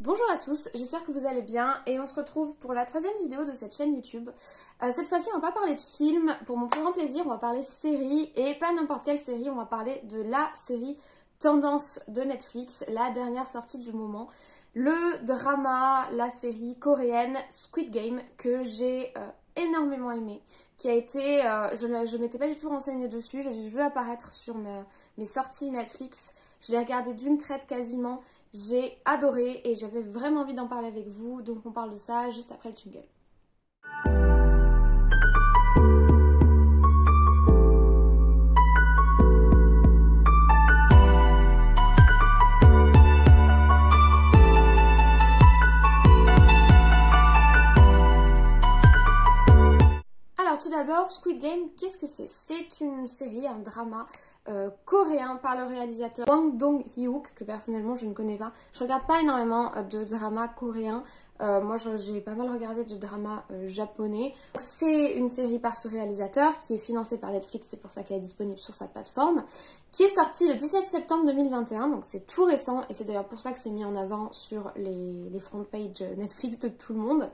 Bonjour à tous, j'espère que vous allez bien et on se retrouve pour la troisième vidéo de cette chaîne YouTube. Cette fois-ci on va pas parler de films, pour mon plus grand plaisir on va parler série et pas n'importe quelle série, on va parler de la série tendance de Netflix, la dernière sortie du moment. Le drama, la série coréenne Squid Game que j'ai énormément aimé, qui a été, je m'étais pas du tout renseignée dessus, j'ai juste vu apparaître sur mes sorties Netflix, je l'ai regardé d'une traite quasiment. J'ai adoré et j'avais vraiment envie d'en parler avec vous, donc on parle de ça juste après le jingle. Alors tout d'abord, Squid Game, qu'est-ce que c'est? C'est une série, un drama coréen par le réalisateur Hwang Dong-hyuk, que personnellement je ne connais pas. Je regarde pas énormément de dramas coréens. Moi j'ai pas mal regardé de dramas japonais. C'est une série par ce réalisateur qui est financée par Netflix, c'est pour ça qu'elle est disponible sur sa plateforme, qui est sortie le 17 septembre 2021, donc c'est tout récent et c'est d'ailleurs pour ça que c'est mis en avant sur les front pages Netflix de tout le monde.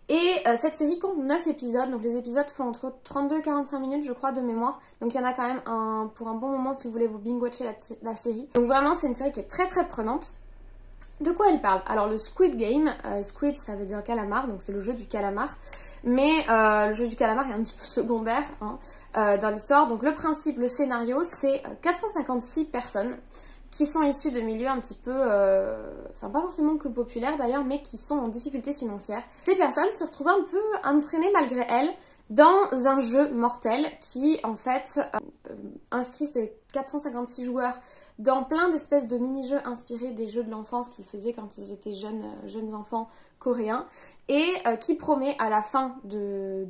Et cette série compte 9 épisodes, donc les épisodes font entre 32 et 45 minutes je crois de mémoire, donc il y en a quand même pour un bon moment si vous voulez vous binge-watcher la série. Donc vraiment c'est une série qui est très très prenante. De quoi elle parle? Alors le Squid Game, Squid ça veut dire calamar, donc c'est le jeu du calamar, mais le jeu du calamar est un petit peu secondaire dans l'histoire. Donc le principe, le scénario, c'est 456 personnes qui sont issus de milieux un petit peu, enfin pas forcément que populaires d'ailleurs, mais qui sont en difficulté financière. Ces personnes se retrouvent un peu entraînées malgré elles dans un jeu mortel qui en fait inscrit ces 456 joueurs dans plein d'espèces de mini-jeux inspirés des jeux de l'enfance qu'ils faisaient quand ils étaient jeunes enfants coréens et qui promet à la fin de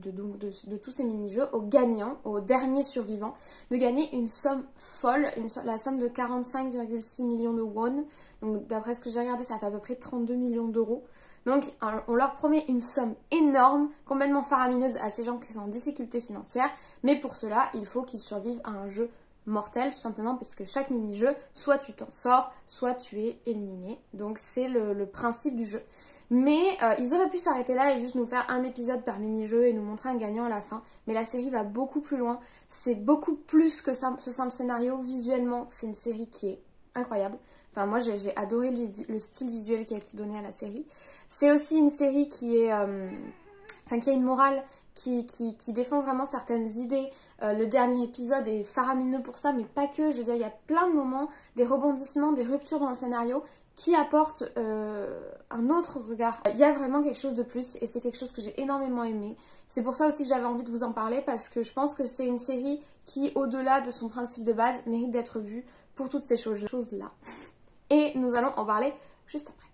tous ces mini-jeux aux gagnants, aux derniers survivants, de gagner une somme folle, la somme de 45,6 millions de won. Donc d'après ce que j'ai regardé, ça fait à peu près 32 millions d'euros. Donc on leur promet une somme énorme, complètement faramineuse à ces gens qui sont en difficulté financière, mais pour cela, il faut qu'ils survivent à un jeu mortel, tout simplement parce que chaque mini-jeu, soit tu t'en sors, soit tu es éliminé. Donc c'est le principe du jeu. Mais ils auraient pu s'arrêter là et juste nous faire un épisode par mini-jeu et nous montrer un gagnant à la fin. Mais la série va beaucoup plus loin. C'est beaucoup plus que ce simple scénario. Visuellement, c'est une série qui est incroyable. Enfin, moi, j'ai adoré le style visuel qui a été donné à la série. C'est aussi une série qui est, qui a une morale, qui défend vraiment certaines idées. Le dernier épisode est faramineux pour ça, mais pas que. Je veux dire, il y a plein de moments, des rebondissements, des ruptures dans le scénario qui apportent un autre regard. Il y a vraiment quelque chose de plus et c'est quelque chose que j'ai énormément aimé. C'est pour ça aussi que j'avais envie de vous en parler parce que je pense que c'est une série qui, au-delà de son principe de base, mérite d'être vue pour toutes ces choses-là. Et nous allons en parler juste après.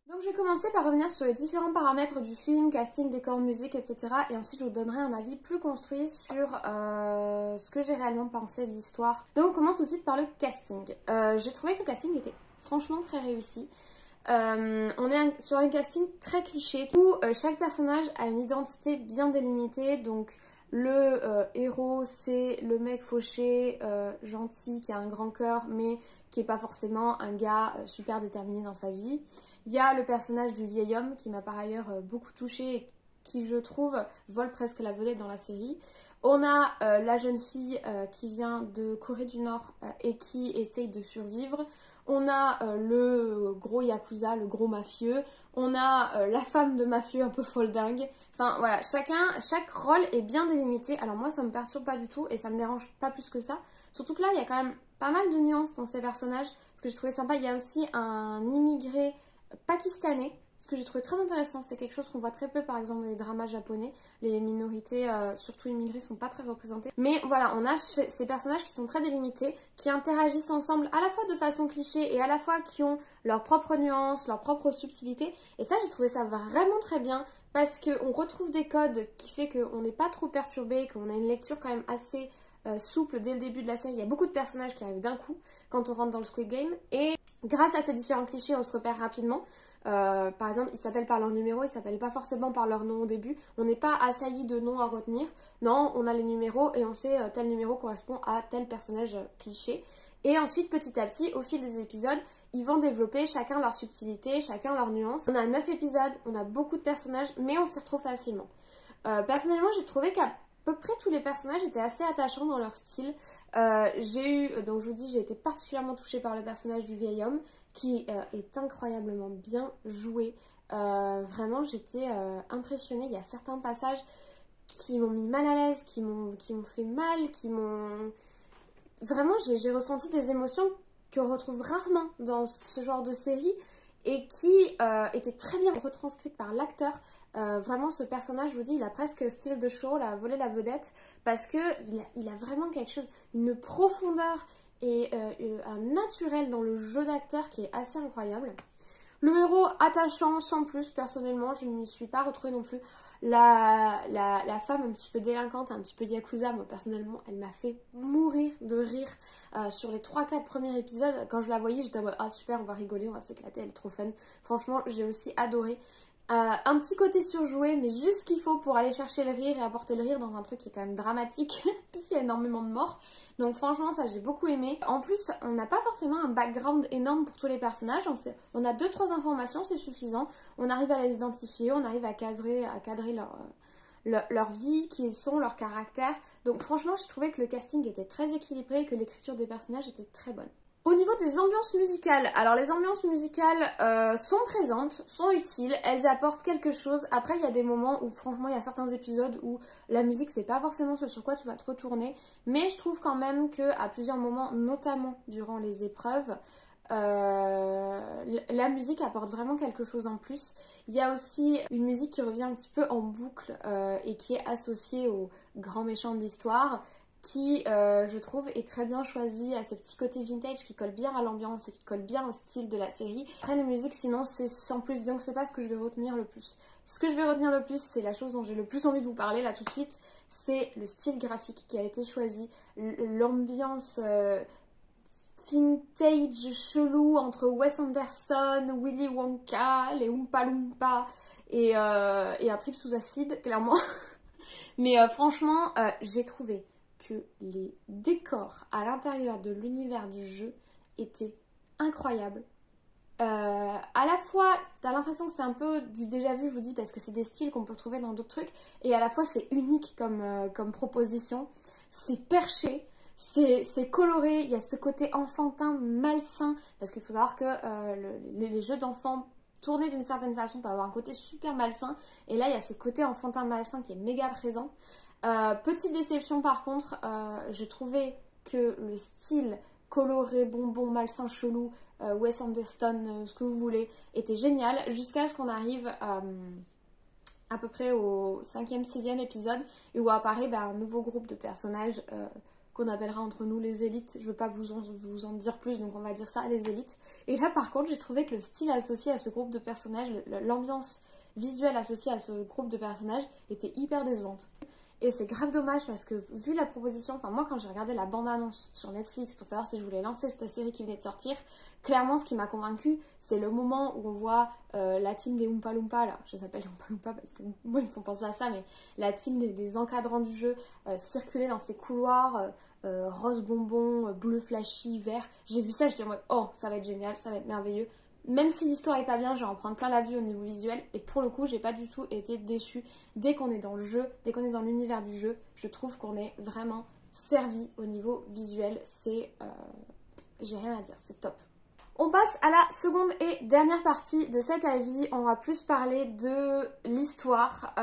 Donc je vais commencer par revenir sur les différents paramètres du film, casting, décor, musique, etc. Et ensuite je vous donnerai un avis plus construit sur ce que j'ai réellement pensé de l'histoire. Donc on commence tout de suite par le casting. J'ai trouvé que le casting était franchement très réussi. On est sur un casting très cliché où chaque personnage a une identité bien délimitée. Donc le héros c'est le mec fauché, gentil, qui a un grand cœur mais qui n'est pas forcément un gars super déterminé dans sa vie. Il y a le personnage du vieil homme qui m'a par ailleurs beaucoup touchée et qui je trouve vole presque la vedette dans la série. On a la jeune fille qui vient de Corée du Nord et qui essaye de survivre. On a le gros yakuza, le gros mafieux. On a la femme de mafieux un peu folle dingue. Enfin voilà, chaque rôle est bien délimité. Alors moi ça me perturbe pas du tout et ça me dérange pas plus que ça. Surtout que là il y a quand même pas mal de nuances dans ces personnages. Ce que j'ai trouvé sympa, il y a aussi un immigré pakistanais. Ce que j'ai trouvé très intéressant, c'est quelque chose qu'on voit très peu par exemple dans les dramas japonais. Les minorités, surtout immigrées, sont pas très représentées. Mais voilà, on a ces personnages qui sont très délimités, qui interagissent ensemble à la fois de façon cliché et à la fois qui ont leurs propres nuances, leurs propres subtilités. Et ça, j'ai trouvé ça vraiment très bien parce qu'on retrouve des codes qui fait qu'on n'est pas trop perturbé, qu'on a une lecture quand même assez souple dès le début de la série. Il y a beaucoup de personnages qui arrivent d'un coup quand on rentre dans le Squid Game. Et grâce à ces différents clichés, on se repère rapidement. Par exemple, ils s'appellent par leur numéro, ils s'appellent pas forcément par leur nom au début. On n'est pas assailli de noms à retenir. Non, on a les numéros et on sait tel numéro correspond à tel personnage cliché. Et ensuite, petit à petit, au fil des épisodes, ils vont développer chacun leur subtilité, chacun leur nuance. On a 9 épisodes, on a beaucoup de personnages, mais on s'y retrouve facilement. Personnellement, j'ai trouvé qu'à peu près tous les personnages étaient assez attachants dans leur style. Donc je vous dis, j'ai été particulièrement touchée par le personnage du vieil homme, qui est incroyablement bien joué. Vraiment, j'étais impressionnée. Il y a certains passages qui m'ont mis mal à l'aise, qui m'ont fait mal, qui m'ont... Vraiment, j'ai ressenti des émotions qu'on retrouve rarement dans ce genre de série et qui étaient très bien retranscrites par l'acteur. Vraiment, ce personnage, je vous dis, il a presque style de show, là, volé la vedette, parce que il a vraiment quelque chose, une profondeur et un naturel dans le jeu d'acteur qui est assez incroyable. Le héros attachant sans plus, personnellement, je ne m'y suis pas retrouvée non plus. La femme un petit peu délinquante, un petit peu yakuza, moi personnellement, elle m'a fait mourir de rire sur les 3-4 premiers épisodes. Quand je la voyais, j'étais en mode ah super, on va rigoler, on va s'éclater, elle est trop fun. Franchement, j'ai aussi adoré. Un petit côté surjoué, mais juste ce qu'il faut pour aller chercher le rire et apporter le rire dans un truc qui est quand même dramatique, puisqu'il y a énormément de morts. Donc franchement, ça j'ai beaucoup aimé. En plus, on n'a pas forcément un background énorme pour tous les personnages. On a 2-3 informations, c'est suffisant. On arrive à les identifier, on arrive à cadrer leur vie, qui ils sont, leur caractère. Donc franchement, je trouvais que le casting était très équilibré et que l'écriture des personnages était très bonne. Au niveau des ambiances musicales, alors les ambiances musicales sont présentes, sont utiles, elles apportent quelque chose. Après, il y a des moments où, franchement, il y a certains épisodes où la musique, c'est pas forcément ce sur quoi tu vas te retourner. Mais je trouve quand même qu'à plusieurs moments, notamment durant les épreuves, la musique apporte vraiment quelque chose en plus. Il y a aussi une musique qui revient un petit peu en boucle et qui est associée au grand méchant de l'histoire, qui, je trouve, est très bien choisi, à ce petit côté vintage qui colle bien à l'ambiance et qui colle bien au style de la série. Après, la musique, sinon, c'est sans plus, disons que c'est pas ce que je vais retenir le plus. Ce que je vais retenir le plus, c'est la chose dont j'ai le plus envie de vous parler là tout de suite, c'est le style graphique qui a été choisi, l'ambiance vintage chelou entre Wes Anderson, Willy Wonka, les Oompa Loompa et un trip sous acide, clairement. Mais franchement, j'ai trouvé que les décors à l'intérieur de l'univers du jeu étaient incroyables. À la fois, t'as l'impression que c'est un peu du déjà vu, je vous dis, parce que c'est des styles qu'on peut trouver dans d'autres trucs, et à la fois c'est unique comme proposition, c'est perché, c'est coloré, il y a ce côté enfantin, malsain, parce qu'il faut savoir que les jeux d'enfants tournés d'une certaine façon peuvent avoir un côté super malsain, et là il y a ce côté enfantin malsain qui est méga présent. Petite déception par contre, je trouvais que le style coloré, bonbon, malsain, chelou, Wes Anderson, ce que vous voulez, était génial jusqu'à ce qu'on arrive à peu près au 5e, 6e épisode et où apparaît un nouveau groupe de personnages qu'on appellera entre nous les élites. Je ne veux pas vous en dire plus, donc on va dire ça, les élites. Et là par contre, j'ai trouvé que le style associé à ce groupe de personnages, l'ambiance visuelle associée à ce groupe de personnages était hyper décevante. Et c'est grave dommage parce que vu la proposition, enfin moi quand j'ai regardé la bande-annonce sur Netflix pour savoir si je voulais lancer cette série qui venait de sortir, clairement ce qui m'a convaincue c'est le moment où on voit la team des Oompa Loompa, là je les appelle Oompa Loompa parce que moi ils me font penser à ça, mais la team des encadrants du jeu circuler dans ces couloirs rose bonbon, bleu flashy, vert. J'ai vu ça, j'étais en mode oh ça va être génial, ça va être merveilleux. Même si l'histoire est pas bien, je vais en prendre plein la vue au niveau visuel. Et pour le coup, j'ai pas du tout été déçue. Dès qu'on est dans le jeu, dès qu'on est dans l'univers du jeu, je trouve qu'on est vraiment servi au niveau visuel. C'est... j'ai rien à dire, c'est top. On passe à la seconde et dernière partie de cet avis. On va plus parler de l'histoire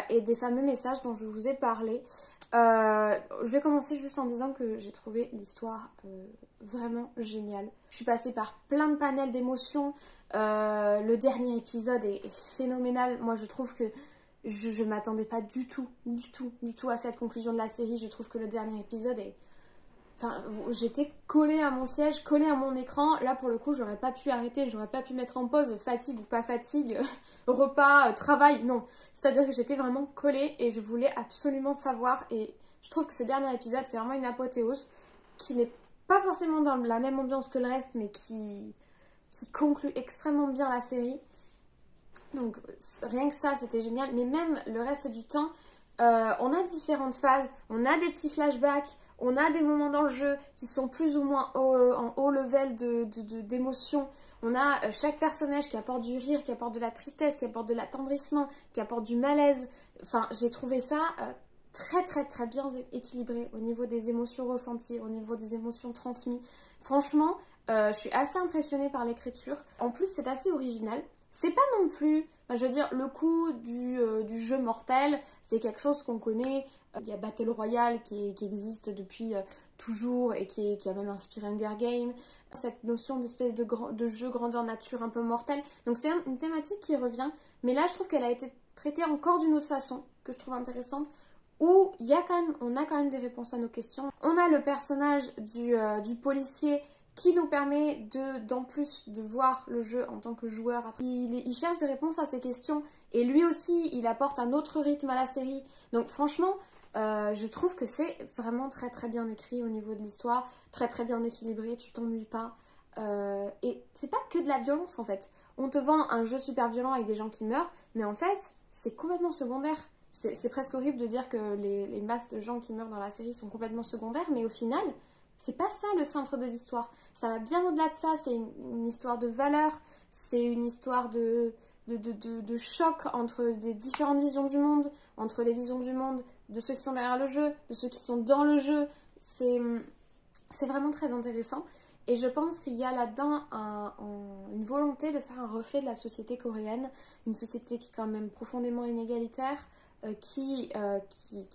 et des fameux messages dont je vous ai parlé. Je vais commencer juste en disant que j'ai trouvé l'histoire vraiment géniale. Je suis passée par plein de panels d'émotions. Le dernier épisode est phénoménal. Moi, je trouve que je m'attendais pas du tout à cette conclusion de la série. Je trouve que le dernier épisode est... Enfin, j'étais collée à mon siège, collée à mon écran. Là, pour le coup, j'aurais pas pu arrêter, j'aurais pas pu mettre en pause, fatigue ou pas fatigue, repas, travail, non. C'est-à-dire que j'étais vraiment collée et je voulais absolument savoir. Et je trouve que ce dernier épisode, c'est vraiment une apothéose qui n'est pas forcément dans la même ambiance que le reste, mais qui conclut extrêmement bien la série. Donc, rien que ça, c'était génial. Mais même le reste du temps... On a différentes phases, on a des petits flashbacks, on a des moments dans le jeu qui sont plus ou moins en haut level d'émotion. On a chaque personnage qui apporte du rire, qui apporte de la tristesse, qui apporte de l'attendrissement, qui apporte du malaise. Enfin, j'ai trouvé ça très bien équilibré au niveau des émotions ressenties, au niveau des émotions transmises. Franchement, je suis assez impressionnée par l'écriture. En plus, c'est assez original. C'est pas non plus, je veux dire, le coup du jeu mortel, c'est quelque chose qu'on connaît. Il y a Battle Royale qui existe depuis toujours et qui a même inspiré Hunger Games. Cette notion d'espèce de jeu grandeur nature un peu mortel. Donc c'est une thématique qui revient, mais là je trouve qu'elle a été traitée encore d'une autre façon, que je trouve intéressante, où on a quand même des réponses à nos questions. On a le personnage du policier qui nous permet d'en plus de voir le jeu en tant que joueur. Il cherche des réponses à ces questions et lui aussi il apporte un autre rythme à la série. Donc franchement, je trouve que c'est vraiment très bien écrit au niveau de l'histoire, très bien équilibré, tu t'ennuies pas. Et c'est pas que de la violence en fait. On te vend un jeu super violent avec des gens qui meurent, mais en fait c'est complètement secondaire. C'est presque horrible de dire que les masses de gens qui meurent dans la série sont complètement secondaires, mais au final, c'est pas ça le centre de l'histoire. Ça va bien au-delà de ça, c'est une histoire de valeurs, c'est une histoire de choc entre des différentes visions du monde, entre les visions du monde de ceux qui sont derrière le jeu, de ceux qui sont dans le jeu. C'est vraiment très intéressant. Et je pense qu'il y a là-dedans une volonté de faire un reflet de la société coréenne, une société qui est quand même profondément inégalitaire, qui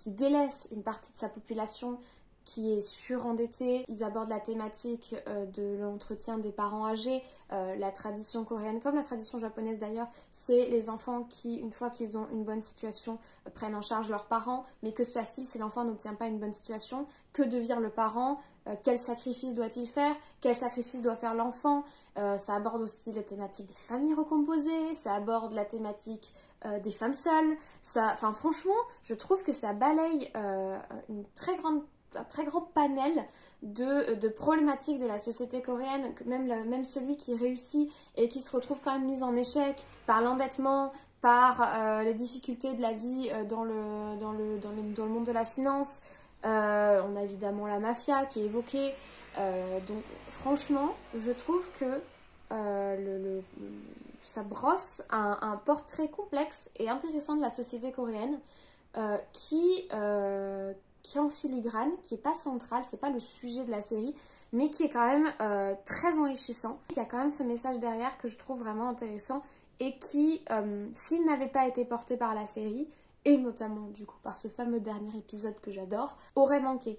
délaisse une partie de sa population, qui est surendettée. Ils abordent la thématique de l'entretien des parents âgés. La tradition coréenne, comme la tradition japonaise d'ailleurs, c'est les enfants qui, une fois qu'ils ont une bonne situation, prennent en charge leurs parents. Mais que se passe-t-il si l'enfant n'obtient pas une bonne situation? Que devient le parent? Quel sacrifice doit-il faire? Quel sacrifice doit faire l'enfant? Ça aborde aussi la thématique des familles recomposées, ça aborde la thématique des femmes seules. Enfin, franchement, je trouve que ça balaye un très grand panel de problématiques de la société coréenne, même celui qui réussit et qui se retrouve quand même mis en échec par l'endettement, par les difficultés de la vie dans le monde de la finance. On a évidemment la mafia qui est évoquée. Donc franchement, je trouve que ça brosse un portrait complexe et intéressant de la société coréenne qui est en filigrane, qui n'est pas central, c'est pas le sujet de la série, mais qui est quand même très enrichissant. Il y a quand même ce message derrière que je trouve vraiment intéressant et qui, s'il n'avait pas été porté par la série, et notamment du coup par ce fameux dernier épisode que j'adore, aurait manqué.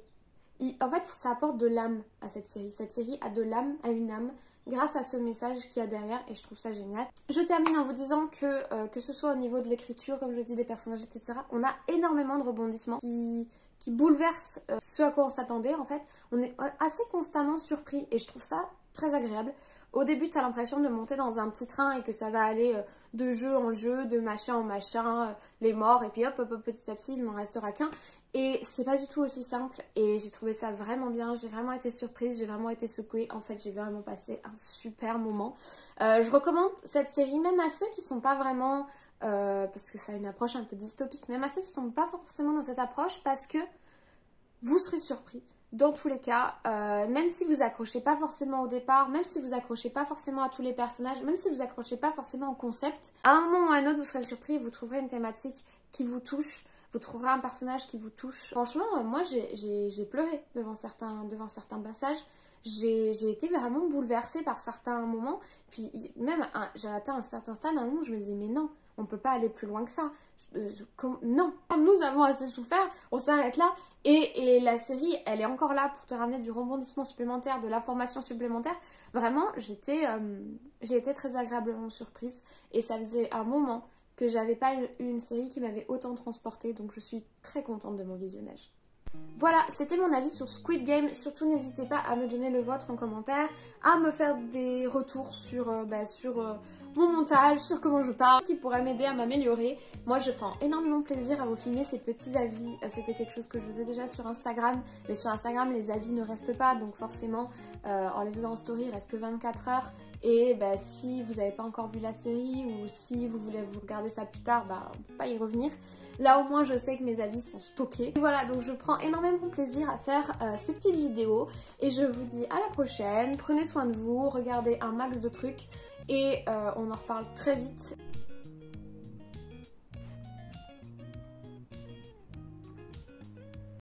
En fait, ça apporte de l'âme à cette série. Cette série a de l'âme, a une âme, grâce à ce message qu'il y a derrière, et je trouve ça génial. Je termine en vous disant que ce soit au niveau de l'écriture, comme je le dis, des personnages, etc., on a énormément de rebondissements qui bouleversent ce à quoi on s'attendait, en fait. On est assez constamment surpris, et je trouve ça très agréable. Au début, tu as l'impression de monter dans un petit train et que ça va aller de jeu en jeu, de machin en machin, les morts, et puis hop, petit à petit, il n'en restera qu'un. Et c'est pas du tout aussi simple, et j'ai trouvé ça vraiment bien, j'ai vraiment été surprise, j'ai vraiment été secouée. En fait, j'ai vraiment passé un super moment. Je recommande cette série même à ceux qui sont pas vraiment, parce que ça a une approche un peu dystopique, même à ceux qui sont pas forcément dans cette approche, parce que vous serez surpris. Dans tous les cas, même si vous accrochez pas forcément au départ, même si vous accrochez pas forcément à tous les personnages, même si vous accrochez pas forcément au concept, à un moment ou à un autre, vous serez surpris et vous trouverez une thématique qui vous touche, vous trouverez un personnage qui vous touche. Franchement, moi, j'ai pleuré devant certains passages. J'ai été vraiment bouleversée par certains moments. Puis même, j'ai atteint un certain stade, à un moment où je me disais, mais non, on peut pas aller plus loin que ça. Non, nous avons assez souffert, on s'arrête là. Et la série, elle est encore là pour te ramener du rebondissement supplémentaire, de l'information supplémentaire. Vraiment, j'ai été très agréablement surprise. Et ça faisait un moment que j'avais pas eu une série qui m'avait autant transportée. Donc je suis très contente de mon visionnage. Voilà, c'était mon avis sur Squid Game. Surtout, n'hésitez pas à me donner le vôtre en commentaire, à me faire des retours sur mon montage, sur comment je parle, ce qui pourrait m'aider à m'améliorer. Moi, je prends énormément plaisir à vous filmer ces petits avis. C'était quelque chose que je faisais déjà sur Instagram, mais sur Instagram, les avis ne restent pas, donc forcément, en les faisant en story, il reste que 24 heures. Et bah, si vous n'avez pas encore vu la série ou si vous voulez vous regarder ça plus tard, bah, on peut pas y revenir. Là au moins je sais que mes avis sont stockés. Et voilà, donc je prends énormément plaisir à faire ces petites vidéos. Et je vous dis à la prochaine, prenez soin de vous, regardez un max de trucs et on en reparle très vite.